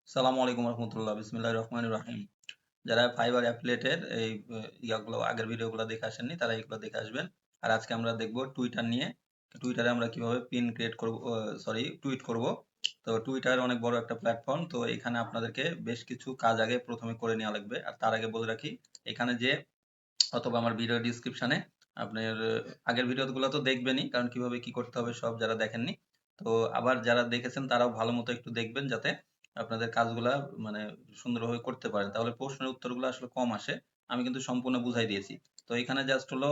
সালামু আলাইকুম রহমতুল্লাহ বিসমিল্লাহির রহমানির রহিম। যারা ফাইবার অ্যাফিলিয়েটের এই ইয়াগুলো আগের ভিডিওগুলো দেখে আসেননি তারা এগুলো দেখে আসবেন। আর আজকে আমরা দেখব টুইটার নিয়ে। টুইটারে আমরা কিভাবে পিন ক্রিয়েট করব, সরি টুইট করব। তো টুইটার অনেক বড় একটা প্ল্যাটফর্ম, তো এখানে আপনাদেরকে বেশ কিছু কাজ আগে প্রথমে করে নেওয়া লাগবে। আর তার আগে বলে রাখি, এখানে যে অথবা আমার ভিডিও ডিসক্রিপশনে আপনার আগের ভিডিওগুলো তো দেখবেনই, কারণ কিভাবে কি করতে হবে সব যারা দেখেননি। তো আবার যারা দেখেছেন তারাও ভালো মতো একটু দেখবেন, যাতে আপনাদের কাজগুলা মানে সুন্দরভাবে করতে পারেন, তাহলে প্রশ্নের উত্তরগুলো আসলে কম আসে। আমি কিন্তু সম্পূর্ণ বুঝাই দিয়েছি। তো এখানে জাস্ট হলো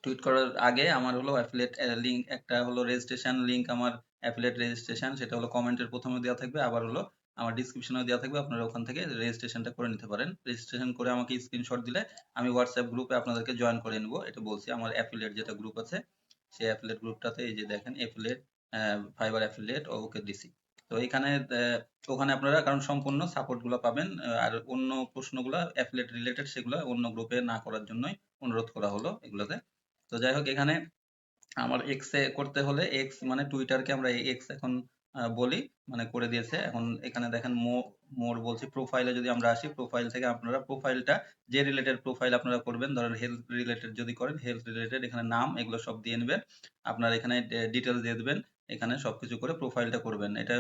টুইট করার আগে আমার হলো অ্যাফিলিয়েট লিঙ্ক, একটা হলো রেজিস্ট্রেশন লিঙ্ক, আমার অ্যাফিলিয়েট রেজিস্ট্রেশন, সেটা হলো কমেন্টের প্রথমে দেওয়া থাকবে, আবার হলো আমার ডিসক্রিপশনেও দেওয়া থাকবে। আপনারা ওখান থেকে রেজিস্ট্রেশনটা করে নিতে পারেন। রেজিস্ট্রেশন করে আমাকে স্ক্রিনশট দিলে আমি হোয়াটসঅ্যাপ গ্রুপে আপনাদেরকে জয়েন করে নেবো। এটা বলছি, আমার অ্যাফিলিয়েট যেটা গ্রুপ আছে সেই অ্যাফিলিয়েট গ্রুপটাতে এই যে দেখেন অ্যাফিলিয়েট, ফাইবার অ্যাফিলিয়েট ওকে দিছি। তো এখানে ওখানে আপনারা কারণ সম্পূর্ণ সাপোর্ট গুলো পাবেন। আর অন্য প্রশ্নগুলো অ্যাফিলিয়েট রিলেটেড সেগুলো অন্য গ্রুপে না করার জন্যই অনুরোধ করা হলো এগুলোতে। তো যাই হোক, এখানে আমার এক্স এ করতে হলে, এক্স মানে টুইটারকে আমরা এক্স এখন বলি, মানে করে দিয়েছে। এখন এখানে দেখেন মোর বলছি, প্রোফাইলে যদি আমরা আসি, প্রোফাইল থেকে আপনারা প্রোফাইলটা যে রিলেটেড প্রোফাইল আপনারা করবেন, ধরেন হেলথ রিলেটেড যদি করেন হেলথ রিলেটেড, এখানে নাম এগুলো সব দিয়ে নেবেন। আপনার এখানে ডিটেলস দিয়ে দেবেন, এখানে সবকিছু করে প্রোফাইলটা করবেন। এটা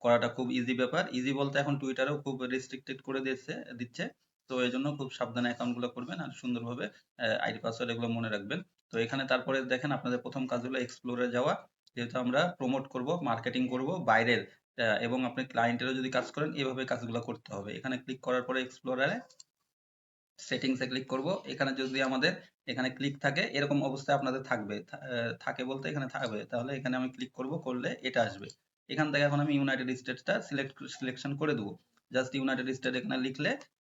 করাটা খুব ইজি ব্যাপার। ইজি বলতে এখন টুইটারও খুব রেস্ট্রিক্টেড করে দিচ্ছে। তো এই জন্য খুব সাবধানে অ্যাকাউন্টগুলো করবেন আর সুন্দরভাবে আইডি পাসওয়ার্ড এগুলো মনে রাখবেন। তো এখানে তারপরে দেখেন আপনাদের প্রথম কাজ হলো এক্সপ্লোরে যাওয়া। যেহেতু আমরা প্রমোট করব, মার্কেটিং করব বাইরের, এবং আপনি ক্লায়েন্টেরও যদি কাজ করেন এভাবে কাজগুলো করতে হবে। এখানে ক্লিক করার পরে এক্সপ্লোরারে সেটিংসে ক্লিক করব। এখানে যদি আমাদের এখানে ক্লিক থাকে, এরকম অবস্থায় আপনাদের থাকবে, থাকে বলতে এখানে থাকবে, তাহলে এখানে আমি ক্লিক করব, করলে এটা আসবে। এখান থেকে এখন আমি ইউনাইটেড স্টেটসটা সিলেকশন করে দেবো। জাস্ট ইউনাইটেড স্টেট এখানে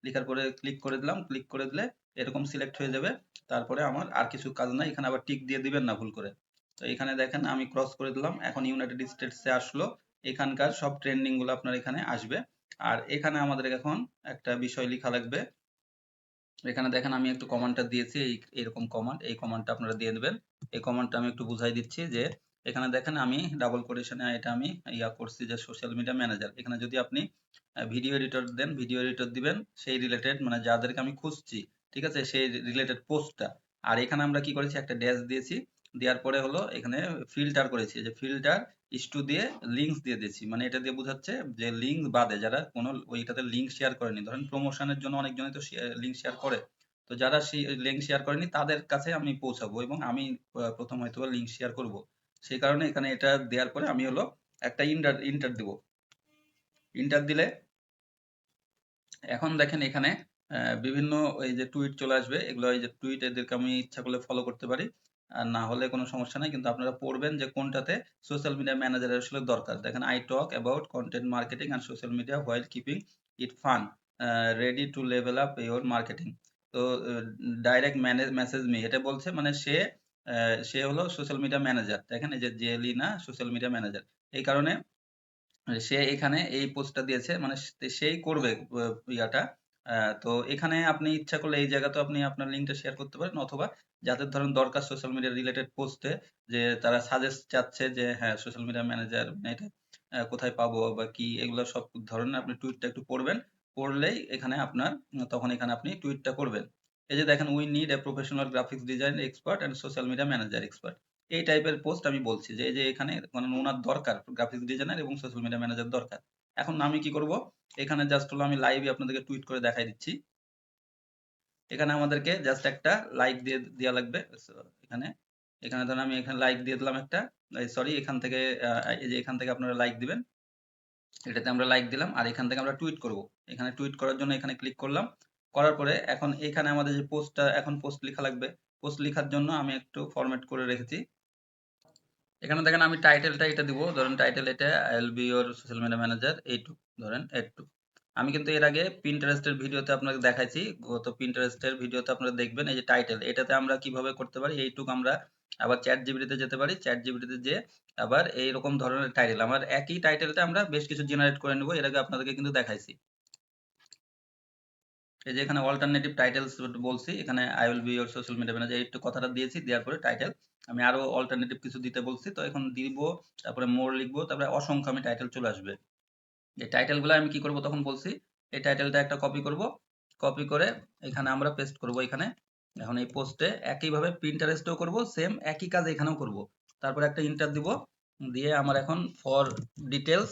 লিখার পরে ক্লিক করে দিলাম। ক্লিক করে দিলে এরকম সিলেক্ট হয়ে যাবে। তারপরে আমার আর কিছু কাজ নাই, এখানে আবার টিক দিয়ে দিবেন না ভুল করে। তো এখানে দেখেন আমি ক্রস করে দিলাম, এখন ইউনাইটেড স্টেটসে আসলো। এখানকার সব ট্রেন্ডিং গুলো আপনার এখানে আসবে। আর এখানে আমাদের এখন একটা বিষয় লেখা লাগবে। এখানে দেখেন আমি একটু কমান্ডটা দিয়েছি, এরকম কমান্ড, এই কমান্ডটা আপনারা দিয়ে দেবেন। এই কমান্ডটা আমি একটু বুঝাই দিচ্ছি যে এখানে দেখেন আমি ডাবল কোটেশনে এটা আমি করছি যে সোশ্যাল মিডিয়া ম্যানেজার। এখানে যদি আপনি ভিডিও এডিটর দেন, ভিডিও এডিটর দিবেন সেই রিলেটেড, মানে যাদেরকে আমি খুঁজছি, ঠিক আছে, সেই রিলেটেড পোস্টটা। আর এখানে আমরা কি করেছি, একটা ড্যাশ দিয়েছি। দেওয়ার পরে হলো এখানে ফিল্টার করেছি, যে ফিল্টার ইস্টু দিয়ে লিঙ্কস দিয়ে দিয়েছি। মানে এটা দিয়ে বোঝাচ্ছে যে লিঙ্ক বাদে যারা কোনো ওইটাতে লিঙ্ক শেয়ার করেনি, ধরেন প্রমোশনের জন্য অনেকজনই তো লিঙ্ক শেয়ার করে, তো যারা লিঙ্ক শেয়ার করেনি তাদের কাছে আমি পৌঁছাবো, এবং আমি প্রথম হয়তো লিঙ্ক শেয়ার করব। সেই কারণে এখানে এটা দেওয়ার পরে আমি হলো একটা ইন্টার ইন্টার দিব। ইন্টার দিলে এখন দেখেন এখানে বিভিন্ন এই যে টুইট চলে আসবে। এগুলো এই যে টুইট, এদেরকে আমি ইচ্ছা করলে ফলো করতে পারি, আর না হলে কোনো সমস্যা নাই। কিন্তু আপনারা পড়বেন যে কোনটাতে সোশ্যাল মিডিয়া ম্যানেজারের আসলে দরকার। দেখেন, I talk about content marketing and social media while keeping it fun, ready to level up your marketing. তো ডাইরেক্ট মেসেজ মি, এটা বলছে মানে সে হলো সোশ্যাল মিডিয়া ম্যানেজার। দেখেন এই যে জেলিনা সোশ্যাল মিডিয়া ম্যানেজার, এই কারণে সে এখানে এই পোস্টটা দিয়েছে, মানে সেই করবে ইয়াটা। তো এখানে আপনি ইচ্ছা করলে এই জায়গাতে আপনি আপনার লিঙ্কটা শেয়ার করতে পারেন, অথবা যাদের ধরেন দরকার সোশ্যাল মিডিয়া রিলেটেড পোস্টে, যে তারা সাজেস্ট চাচ্ছে যে হ্যাঁ সোশ্যাল মিডিয়া ম্যানেজার এটা কোথায় পাবো বা কি, এগুলো সব ধরনের আপনি টুইটটা একটু পড়বেন। পড়লেই এখানে আপনার তখন এখানে আপনি টুইটটা করবেন। এই যে দেখেন, we need a professional graphics design expert and social media manager expert. এই টাইপের পোস্ট আমি বলছি যে এই যে এখানে মানে ওনার দরকার গ্রাফিক্স ডিজাইনার এবং সোশ্যাল মিডিয়া ম্যানেজার দরকার। এখন আমি কি করব, এখানে জাস্ট হলো আমি লাইভে আপনাদেরকে টুইট করে দেখাই দিচ্ছি। এখানে আমাদেরকে জাস্ট একটা লাইক দিয়ে দেওয়া লাগবে। So, এখানে এখানে ধরেন আমি এখানে লাইক দিয়ে দিলাম একটা, সরি এখান থেকে এই যে এখান থেকে আপনারা লাইক দিবেন। এটাতে আমরা লাইক দিলাম, আর এখান থেকে আমরা টুইট করব। এখানে টুইট করার জন্য এখানে ক্লিক করলাম। করার পরে এখন এখানে আমাদের যে পোস্টটা, এখন পোস্ট লেখা লাগবে। পোস্ট লেখার জন্য আমি একটু ফরম্যাট করে রেখেছি। এখানে দেখেন আমি টাইটেলটা এটা দিব, ধরেন টাইটেল এটা I will be your social media manager এইটুক, ধরেন এইটুক। আমি কিন্তু এর আগে পিন্টারেস্টের ভিডিওতে আপনাকে দেখাইছি, গত পিন্টারেস্টের ভিডিওতে আপনারা দেখবেন এই যে টাইটেল, এটাতে আমরা কিভাবে করতে পারি এইটুক। আমরা আবার চ্যাট জিপিটিতে যেতে পারি, চ্যাট জিপিটিতে যে আবার এইরকম ধরনের টাইটেল, আমার একই টাইটেলটা আমরা বেশ কিছু জেনারেট করে নেব। এর আগে আপনাদেরকে কিন্তু দেখাইছি। এই যে এখানে অল্টারনেটিভ টাইটেলস বলছি, এখানে I will be your social media manager একটু কথাটা দিয়েছি, দেওয়ার পরে টাইটেল আমি আরো অল্টারনেটিভ কিছু দিতে বলছি। তো এখন দিব, তারপরে মোর লিখবো, তারপরে অসংখ্য আমি টাইটেল চলে আসবে। এই টাইটেলগুলো আমি কি করব তখন বলছি, এই টাইটেলটা একটা কপি করব, কপি করে এখানে আমরা পেস্ট করব এখানে। এখন এই পোস্টে একইভাবে প্রিন্টারেস্টেও করব, সেম একই কাজ এখানেও করব। তারপর একটা ইন্টার দিব, দিয়ে আমার এখন ফর ডিটেলস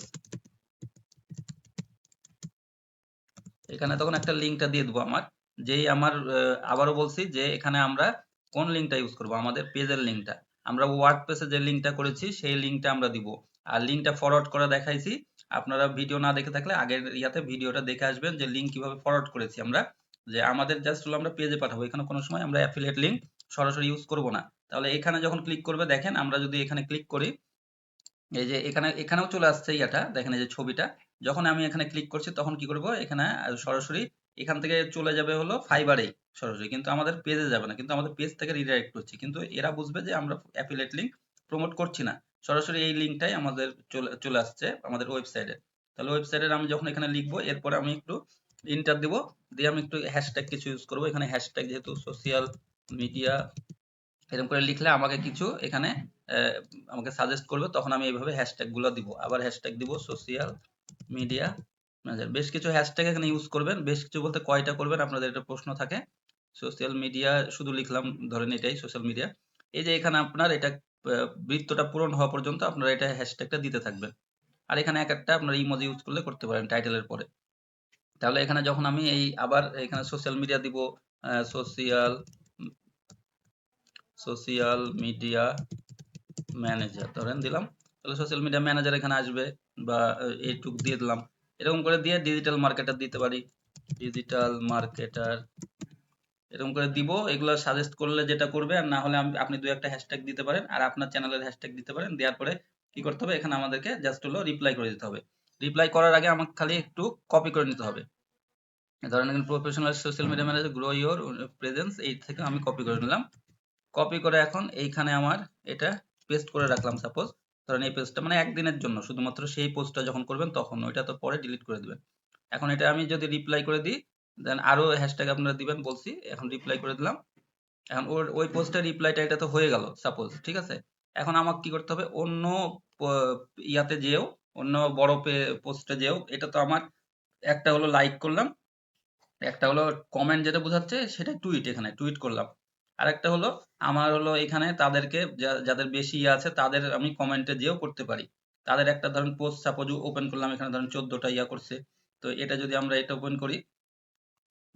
এখানে তখন একটা লিঙ্কটা দিয়ে দেবো আমার, যেই আমার আবারও বলছি যে এখানে আমরা কোন লিঙ্কটা ইউজ করব, আমাদের পেজের লিঙ্কটা। আমরা ওয়ার্ডপ্রেসে যে লিঙ্কটা করেছি সেই লিঙ্কটা আমরা দিব। আর লিঙ্কটা ফরওয়ার্ড করে দেখাইছি, আপনারা ভিডিও না দেখে থাকলে আগের ইয়াতে ভিডিওটা দেখে আসবেন যে লিঙ্ক কিভাবে ফরওয়ার্ড করেছি আমরা। যে আমাদের জাস্ট হলো আমরা পেজে পাঠাবো, এখানে কোনো সময় আমরা অ্যাফিলিয়েট লিঙ্ক সরাসরি ইউজ করব না। তাহলে এখানে যখন ক্লিক করবে, দেখেন আমরা যদি এখানে ক্লিক করি, এই যে এখানেও চলে আসছে ইয়াটা, দেখেন এই যে ছবিটা। যখন আমি এখানে ক্লিক করছি তখন কি করব, এখানে সরাসরি এখান থেকে চলে যাবে হলো ফাইবারে সরাসরি, কিন্তু আমাদের পেজে যাবে না, কিন্তু আমাদের পেজ থেকে রিডাইরেক্ট করছি, কিন্তু এরা বুঝবে যে আমরা অ্যাফিলিয়েট লিংক প্রমোট করছি না, সরাসরি এই লিঙ্কটাই আমাদের চলে আসছে আমাদের ওয়েবসাইটে। তাহলে ওয়েবসাইটের আমি যখন এখানে লিখবো, এরপরে আমি একটু ইন্টার দিব, দিয়ে আমি একটু হ্যাশট্যাগ কিছু ইউজ করব এখানে। হ্যাশট্যাগ যেহেতু সোশ্যাল মিডিয়া এরকম করে লিখলে আমাকে কিছু এখানে আমাকে সাজেস্ট করবে, তখন আমি এইভাবে হ্যাশট্যাগ গুলো দিব। আবার হ্যাশট্যাগ দিব সোশ্যাল মিডিয়া ম্যানেজার। বেশ কিছু হ্যাশট্যাগ এখানে ইউজ করবেন, বেশ কিছু বলতে কয়টা করবেন আপনাদের এটা প্রশ্ন থাকে। সোশ্যাল মিডিয়া শুধু লিখলাম, ধরেন এটাই সোশ্যাল মিডিয়া। এই যে এখানে আপনার এটা বৃত্তটা পূরণ হওয়া পর্যন্ত আপনারা এটা হ্যাশট্যাগটা দিতে থাকবেন। আর এখানে এক একটা আপনারা ইমোজি ইউজ করলে করতে পারেন টাইটেলের পরে। তাহলে এখানে যখন আমি এই আবার এখানে সোশ্যাল মিডিয়া দিব, সোশ্যাল সোশ্যাল মিডিয়া ম্যানেজার ধরেন দিলাম, তাহলে সোশ্যাল মিডিয়া ম্যানেজার এখানে আসবে, বা এইটুক দিয়ে দিলাম। এরকম করে দিয়ে ডিজিটাল মার্কেটার দিতে পারি, ডিজিটাল মার্কেটার এরকম করে দিব। এগুলো সাজেস্ট করলে যেটা করবে, আর না হলে আপনি দুই একটা হ্যাশট্যাগ দিতে পারেন, আর আপনার চ্যানেলের হ্যাশট্যাগ দিতে পারেন। দেওয়ার পরে কি করতে হবে, এখানে আমাদেরকে জাস্ট হলো রিপ্লাই করে দিতে হবে। রিপ্লাই করার আগে আমাকে খালি একটু কপি করে নিতে হবে। ধরেন এখানে professional social media manager grow your presence, এই থেকে আমি কপি করে নিলাম। কপি করে এখন এইখানে আমার এটা পেস্ট করে রাখলাম। সাপোজ ধরেন এই পেজটা মানে একদিনের জন্য, শুধুমাত্র সেই পোস্টটা যখন করবেন তখন, ওইটা তো পরে ডিলিট করে দিবেন। এখন এটা আমি যদি রিপ্লাই করে দিই, দেন আরো হ্যাশট্যাগ আপনারা দিবেন বলছি, এখন রিপ্লাই করে দিলাম। এখন ওই পোস্টের রিপ্লাইটা এটা তো হয়ে গেল সাপোজ, ঠিক আছে। এখন আমাকে কি করতে হবে, অন্য ইয়াতে যেও, অন্য বড় পোস্টে যেও। এটা তো আমার একটা হলো লাইক করলাম, একটা হলো কমেন্ট যেটা বোঝাচ্ছে সেটা টুইট, এখানে টুইট করলাম। আরেকটা হলো আমার হলো এখানে তাদেরকে যাদের বেশি ইয়ে আছে তাদের আমি কমেন্টে যেও করতে পারি। তাদের একটা ধরেন পোস্ট সাপোজ ওপেন করলাম, এখানে ধরেন 14টা ইয়া করছে। তো এটা যদি আমরা এটা ওপেন করি,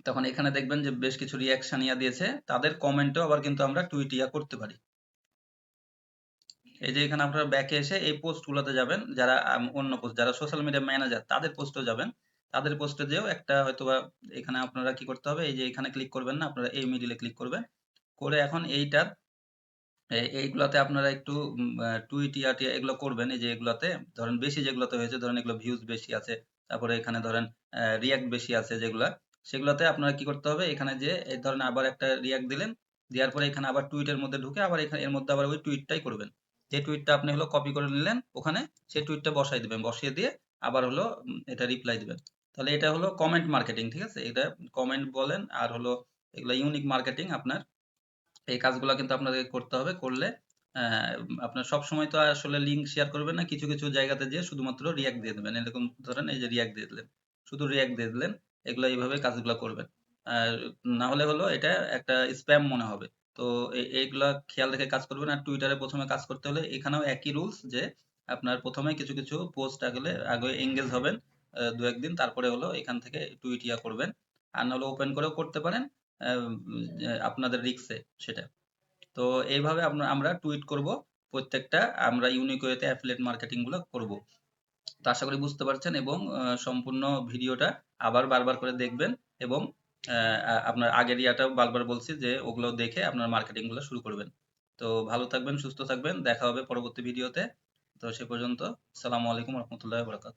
তখন এখানে দেখবেন যে বেশ কিছু রিয়াকশন ইয়া দিয়েছে, তাদের কমেন্টেও আবার কিন্তু আমরা টুইট ইয়া করতে পারি। এই যে এখানে আপনারা ব্যাকে এসে এই পোস্ট গুলোতে যাবেন, যারা অন্য পোস্ট, যারা সোশ্যাল মিডিয়া ম্যানেজার তাদের পোস্টেও যাবেন। তাদের পোস্টে যেও একটা হয়তোবা এখানে আপনারা কি করতে হবে, এই যে এখানে ক্লিক করবেন না, আপনারা এই মিডিলে ক্লিক করবেন, করে এখন এইটার এইগুলাতে আপনারা একটু টুইট টিয়া এগুলো করবেন। এই যে এগুলাতে ধরেন বেশি যেগুলোতে হয়েছে, ধরেন এগুলো ভিউজ বেশি আছে, তারপরে এখানে ধরেন রিয়াক্ট বেশি আছে যেগুলা, সেগুলাতে আপনারা কি করতে হবে, এখানে যে এই ধরেন আবার একটা রিয়াক্ট দিলেন, দেওয়ার পরে এখানে আবার টুইটের মধ্যে ঢুকে আবার এখানে এর মধ্যে আবার ওই টুইটটাই করবেন। যে টুইটটা আপনি হলো কপি করে নিলেন ওখানে, সেই টুইটটা বসাই দিবেন, বসিয়ে দিয়ে আবার হলো এটা রিপ্লাই দিবেন। তাহলে এটা হলো কমেন্ট মার্কেটিং, ঠিক আছে। এটা কমেন্ট বলেন আর হলো এগুলা ইউনিক মার্কেটিং আপনার। এই কাজগুলো কিন্তু আপনাদেরকে করতে হবে। করলে আপনার সবসময় তো আসলে লিঙ্ক শেয়ার করবেন না, কিছু কিছু জায়গাতে যেয়ে শুধুমাত্র রিয়াক্ট দিয়ে দেবেন। এরকম ধরেন এই যে রিয়াক্ট দিয়ে দিলেন, শুধু রিয়াক্ট দিয়ে দিলেন, এগুলো এইভাবে কাজগুলো করবেন। আর না হলে হলো এটা একটা স্প্যাম মনে হবে। তো এইগুলা খেয়াল রেখে কাজ করবেন। আর টুইটারে প্রথমে কাজ করতে হলে এখানেও একই রুলস, যে আপনার প্রথমে কিছু কিছু পোস্ট আগে এঙ্গেজ হবেন দু একদিন, তারপরে হলো এখান থেকে টুইট ইয়া করবেন। আর নাহলে ওপেন করেও করতে পারেন, আপনাদের রিক্সে সেটা। তো এইভাবে আমরা টুইট করব প্রত্যেকটা, আমরা ইউনিক ওয়েতে অ্যাফিলিয়েট মার্কেটিং গুলো করব। তো আশা করি বুঝতে পারছেন, এবং সম্পূর্ণ ভিডিওটা আবার বারবার করে দেখবেন, এবং আপনার আগের ইয়াটাও বারবার বলছি যে ওগুলো দেখে আপনার মার্কেটিং গুলো শুরু করবেন। তো ভালো থাকবেন, সুস্থ থাকবেন, দেখা হবে পরবর্তী ভিডিওতে। তো সে পর্যন্ত আসসালামু আলাইকুম রহমতুল্লাহ বরকাত।